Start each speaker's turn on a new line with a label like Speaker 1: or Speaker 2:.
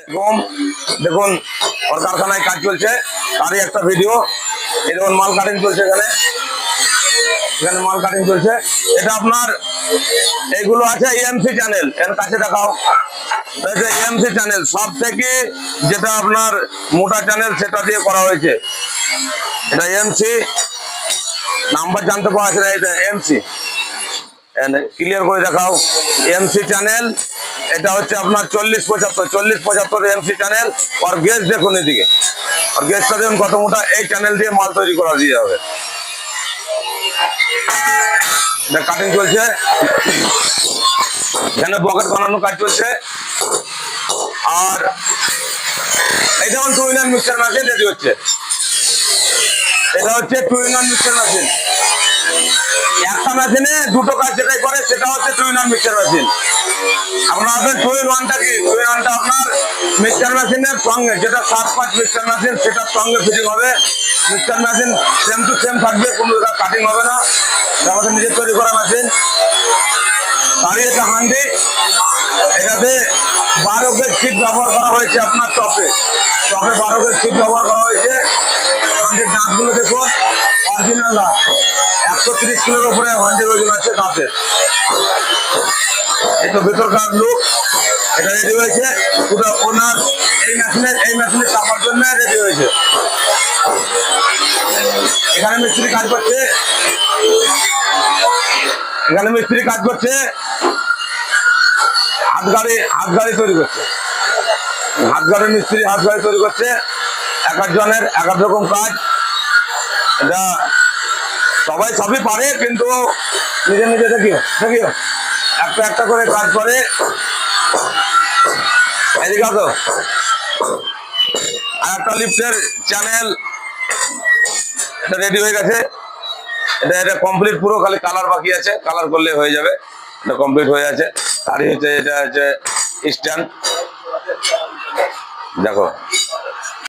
Speaker 1: এরকম দেখুন ওর কারখানায় কাজ চলছে, তারই একটা ভিডিও। এই দেখুন মাল কাটিং চলছে, এখানে মাল কাটিং চলছে। এটা আপনার এইগুলো আছে এএমসি চ্যানেল, এর কাছে দেখাও। এএমসি চ্যানেল সব থেকে যেটা আপনার মোটা চ্যানেল সেটা দিয়ে করা হয়েছে। এটা এএমসি নাম্বার জানতে পারা আছে না, এটা এএমসি ক্লিয়ার করে দেখাও। এএমসি চ্যানেল এটা হচ্ছে আপনার 40-75 এএমসি চ্যানেল। আর গেজ দেখুন এদিকে, আর গেজটা দেখুন কত মোটা। এই চ্যানেল দিয়ে মাল তৈরি করা দিয়ে হবে। এটা কাটিং চলছে, এখানে পকেট বানানোর কাজ চলছে। আর এই যেমন 2-in-1 মিক্সচার মেশিন রেডি হচ্ছে। এটা হচ্ছে 2-in-1 মিক্সচার মেশিন। একটা মেশিনে দুটো কাজ যেটাই করে সেটা হচ্ছে 2-in-1 মিক্সচার মেশিন। আপনার 2-in-1টা কি? 2-in-1টা আপনার মিক্সচার মেশিনের সঙ্গে, যেটা 7-5 মিক্সচার মেশিন সেটার সঙ্গে ফিটিং হবে। Mixture machine same to same থাকবে, কোনো কাটিং হবে না। আমাদের নিজের তৈরি করা মেশিন। তারই এটা হান্ডি, এটাতে 12 গেজ ফিট ব্যবহার করা হয়েছে। আপনার টপে 12 গেজ ফিট ব্যবহার করা হয়েছে। হান্ডির দাঁতগুলো দেখুন অরিজিনাল দাঁত, 130 কিলোর উপরে হান্ডির ওজন আছে দাঁতের। এই তো ভেতরকার লুক, এটা রেডি হয়েছে পুরো ওনার এই মেশিনে চাপার জন্য রেডি হয়েছে। এখানে মিস্ত্রি কাজ করছে, হাত গাড়ি তৈরি করছে। মিস্ত্রি হাত গাড়ি তৈরি করছে। এক একজনের এক এক রকম কাজ। এটা সবই পারে, কিন্তু নিজে দেখিও একটা করে কাজ করে। এদিকে আসো। আর একটা লিফটের চ্যানেল এটা রেডি হয়ে গেছে। এটা কমপ্লিট, পুরো খালি কালার বাকি আছে, কালার করলে হয়ে যাবে। এটা কমপ্লিট হয়ে আছে। তারই হচ্ছে এটা হচ্ছে স্ট্যান্ড, দেখো।